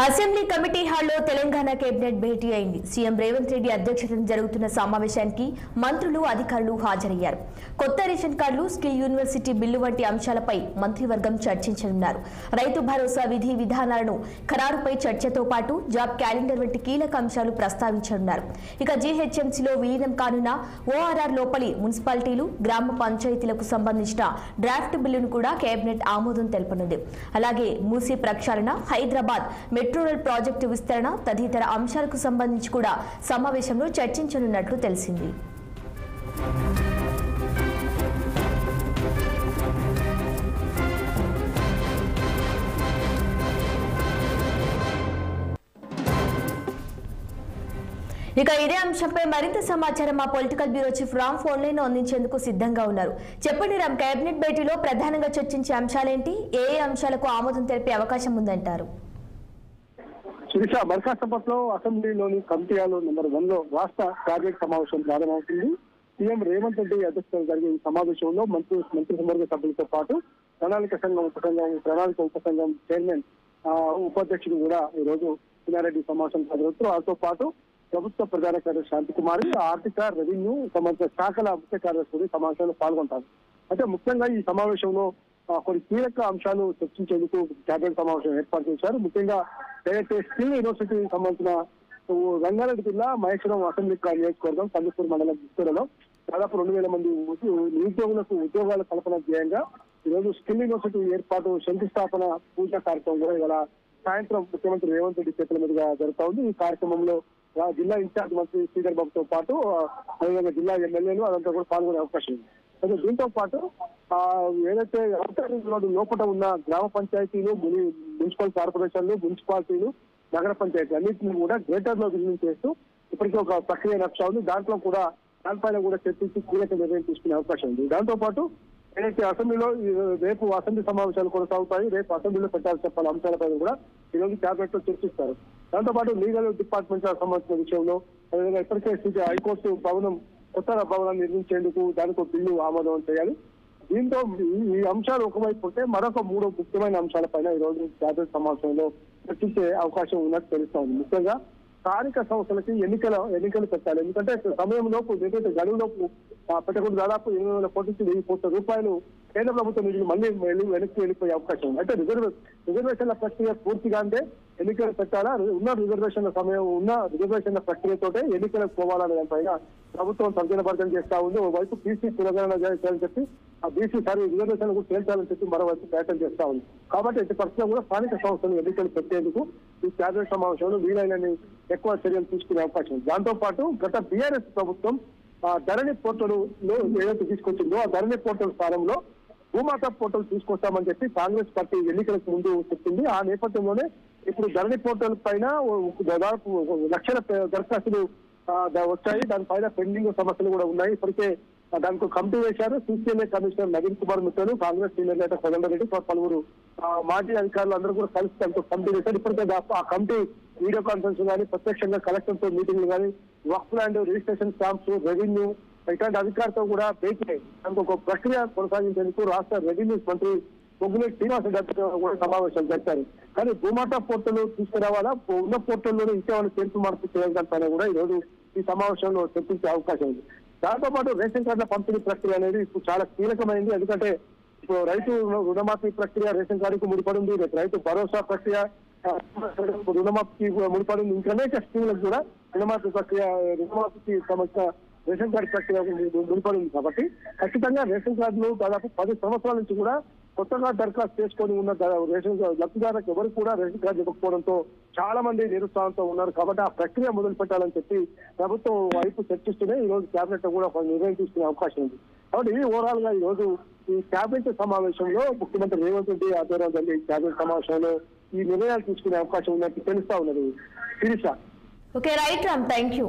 Assembly committee హాల్లో Telangana cabinet భేటీ అయింది. CM Revanth Reddy అధ్యక్షతన జరుగుతున్న సమావేశానికి మంత్రులు, అధికారులు హాజరయ్యారు. కొత్త రేషన్ కార్డులు, స్కిల్ యూనివర్సిటీ బిల్లు వంటి అంశాలపై మంత్రివర్గం చర్చించనున్నారు. రైతు భరోసా విధి విధానాలను ఖరారుపై చర్చతో పాటు జాబ్ క్యాలెండర్ వంటి కీలక అంశాలు ప్రస్తావించనున్నారు. ఇక జీహెచ్ఎంసీలో విలీనం కానున్న ఓఆర్ఆర్ లోపలి మున్సిపాలిటీలు, గ్రామ పంచాయతీలకు సంబంధించిన డ్రాఫ్ట్ బిల్లును కూడా కేబినెట్ ఆమోదం తెలపనుంది. అలాగే మూసీ ప్రక్షాళన, హైదరాబాద్ మెట్రో రైల్ ప్రాజెక్టు విస్తరణ తదితర అంశాలకు సంబంధించి కూడా సమావేశంలో చర్చించనున్నట్లు తెలిసింది. ఇక ఇదే అంశంపై మరింత సమాచారం మా political bureau chief Ram phone line అందించేందుకు సిద్ధంగా ఉన్నారు. చెప్పండి రామ్, కేబినెట్ భేటీలో ప్రధానంగా చర్చించే అంశాలేంటి? ఏ అంశాలకు ఆమోదం తెలిపే అవకాశం ఉందంటారు? శిరీష, బర్ఖాస్తపట్లో అసెంబ్లీలోని కమిటీ హాల్ నెంబర్ 1 లో రాష్ట్ర కేబినెట్ సమావేశం ప్రారంభమవుతుంది. సీఎం రేవంత్ రెడ్డి అధ్యక్షతన జరిగే ఈ సమావేశంలో మంత్రివర్గ సభ్యులతో పాటు ప్రణాళిక ఉపసంఘం చైర్మన్, ఉపాధ్యక్షుడు కూడా ఈ రోజు సినారెడ్డి సమావేశం హాజరవుతారు. వారితో పాటు ప్రభుత్వ ప్రధాన కార్యదర్శి శాంతికుమారి, ఆర్థిక, రెవెన్యూ సంబంధిత శాఖల ముఖ్య కార్యదర్శులు సమావేశంలో పాల్గొంటారు. అయితే ముఖ్యంగా ఈ సమావేశంలో కొన్ని కీలక అంశాలు చర్చించేందుకు కేబినెట్ సమావేశం ఏర్పాటు చేశారు. ముఖ్యంగా ఏదైతే స్కిల్ యూనివర్సిటీకి సంబంధించిన రంగారెడ్డి జిల్లా మహేశ్వరం అసెంబ్లీ నియోజకవర్గం కందుకూరు మండలం విస్తరణలో దాదాపు 2000 మంది నిరుద్యోగులకు ఉద్యోగాల కల్పన ధ్యేయంగా ఈరోజు స్కిల్ యూనివర్సిటీ ఏర్పాటు శంకుస్థాపన పూజా కార్యక్రమం కూడా ఇవాళ సాయంత్రం ముఖ్యమంత్రి రేవంత్ రెడ్డి చేతుల మీదుగా జరుగుతా ఉంది. ఈ కార్యక్రమంలో జిల్లా ఇన్ఛార్జ్ మంత్రి శ్రీధర్ బాబుతో పాటు అదేవిధంగా జిల్లా ఎమ్మెల్యేలు అదంతా కూడా పాల్గొనే అవకాశం ఉంది. అయితే దీంతో పాటు ఏదైతే రోడ్డు లోపల ఉన్న గ్రామ పంచాయతీలు, మున్సిపల్ కార్పొరేషన్లు, మున్సిపాలిటీలు, నగర పంచాయతీలు అన్నింటినీ కూడా గ్రేటర్ లో విలీనం చేస్తూ ఇప్పటికీ ఒక ప్రక్రియ నడుస్తా ఉంది. దానిపైన కూడా చర్చించి కీలక నిర్ణయం తీసుకునే అవకాశం ఉంది. దాంతో పాటు ఏదైతే అసెంబ్లీలో రేపు అసెంబ్లీ సమావేశాలు కొనసాగుతాయి. రేపు అసెంబ్లీలో పెట్టాల్సిన పలు అంశాలపైన కూడా ఈ రోజు కేబినెట్ లో చర్చిస్తారు. దాంతో పాటు లీగల్ డిపార్ట్మెంట్ సంబంధించిన విషయంలో అదేవిధంగా ఇప్పటికే హైకోర్టు భవనం, కొత్త భవనాన్ని నిర్మించేందుకు దానికి బిల్లు ఆమోదం చేయాలి. దీంతో ఈ అంశాలు ఒకవైపు ఉంటే మరొక 3 ముఖ్యమైన అంశాలపైన ఈ రోజు కేబినెట్ సమావేశంలో చర్చించే అవకాశం ఉన్నట్టు తెలుస్తా ఉంది. ముఖ్యంగా స్థానిక సంస్థలకి ఎన్నికలు పెట్టాలి. ఎందుకంటే సమయంలోపు ఏదైతే గడువులోపు పెట్టకుండా దాదాపు 8,000 కోట్ల నుంచి 1,000 కోట్ల రూపాయలు కేంద్ర ప్రభుత్వ నిధులు మళ్ళీ వెనక్కి వెళ్ళిపోయే అవకాశం ఉంది. అయితే రిజర్వేషన్ల ప్రక్రియ పూర్తిగా అంటే ఎన్నికలు పెట్టాలా, ఉన్న రిజర్వేషన్ల ప్రక్రియతోటే ఎన్నికలకు పోవాలనే దానిపైన ప్రభుత్వం తర్జనభర్జన చేస్తా ఉంది. ఓవైపు బీసీ పునర్గణన చేయాలని చెప్పి ఆ బీసీ రిజర్వేషన్లు కూడా తేల్చాలని చెప్పి మరోవైపు ప్రయత్నం చేస్తా ఉంది. కాబట్టి ఎట్టి పరిస్థితుల్లో కూడా స్థానిక సంస్థలు ఎన్నికలు పెట్టేందుకు ఈ కేబినెట్ సమావేశంలో వీలైనన్ని ఎక్కువ చర్యలు తీసుకునే అవకాశం ఉంది. దాంతో పాటు గత బీఆర్ఎస్ ప్రభుత్వం ధరణి పోర్టల్ ఏదైతే తీసుకొచ్చిందో ఆ ధరణి పోర్టల్ స్థానంలో భూమాత పోర్టల్ తీసుకొస్తామని చెప్పి కాంగ్రెస్ పార్టీ ఎన్నికలకు ముందు చెప్పింది. ఆ నేపథ్యంలోనే ఇప్పుడు ధరణి పోర్టల్ పైన దాదాపు లక్షల దరఖాస్తులు వచ్చాయి. దానిపైన పెండింగ్ సమస్యలు కూడా ఉన్నాయి. ఇప్పటికే దానికి కమిటీ వేశారు. CCLA commissioner Naveen Kumar Mittal, Congress senior నేత కోదండరెడ్డి, పలువురు మాజీ అధికారులు అందరూ కూడా కలిసి దాంతో కమిటీ వేశారు. ఇప్పటికే ఆ కమిటీ వీడియో కాన్ఫరెన్స్ కానీ, ప్రత్యక్షంగా కలెక్టర్ తో మీటింగ్లు కానీ, వక్ఫ్ ల్యాండ్ రిజిస్ట్రేషన్ స్టాంప్స్, రెవెన్యూ ఇట్లాంటి అధికారులతో కూడా భేటీ దానికి ఒక ప్రక్రియ కొనసాగించేందుకు రాష్ట్ర రెవెన్యూ మంత్రి పొంగులేటి శ్రీనివాసరెడ్డి కూడా సమావేశాలు జరిపారు. కానీ భూమాత పోర్టల్ తీసుకురావాలా, ఉన్న పోర్టల్లోనే ఇంకేమైనా చేర్పు మార్పు చేయాలంటే కూడా ఈ రోజు ఈ సమావేశంలో చర్చించే అవకాశం ఉంది. దాంతో పాటు రేషన్ కార్డుల పంపిణీ ప్రక్రియ అనేది ఇప్పుడు చాలా కీలకమైంది. ఎందుకంటే ఇప్పుడు రైతు రుణమాఫీ ప్రక్రియ రేషన్ కార్డుకు ముడిపడింది. రైతు భరోసా ప్రక్రియ రుణమాఫీకి ముడిపడింది. ఇంకా అనేక స్కీములకు కూడా రుణమాఫీకి సంబంధించిన రేషన్ కార్డు ప్రక్రియ ముడిపడింది. కాబట్టి ఖచ్చితంగా రేషన్ కార్డులు దాదాపు 10 సంవత్సరాల నుంచి కూడా కొత్తగా దరఖాస్తు చేసుకొని ఉన్న రేషన్ లబ్ధిదారులకు ఎవరు కూడా రేషన్ కార్డు ఇవ్వకపోవడంతో చాలా మంది నిరుత్సాహంతో ఉన్నారు. కాబట్టి ఆ ప్రక్రియ మొదలు పెట్టాలని చెప్పి ప్రభుత్వం వైపు చర్చిస్తూనే ఈ రోజు కేబినెట్ కూడా నిర్ణయం తీసుకునే అవకాశం ఉంది. కాబట్టి ఓవరాల్ గా ఈ రోజు ఈ కేబినెట్ సమావేశంలో ముఖ్యమంత్రి రేవంత్ రెడ్డి ఆధ్వర్యంలో జరిగే కేబినెట్ సమావేశంలో ఈ నిర్ణయాలు తీసుకునే అవకాశం ఉన్నట్టు తెలుస్తా ఉన్నది. Sirisha. Okay, right Ram, thank you.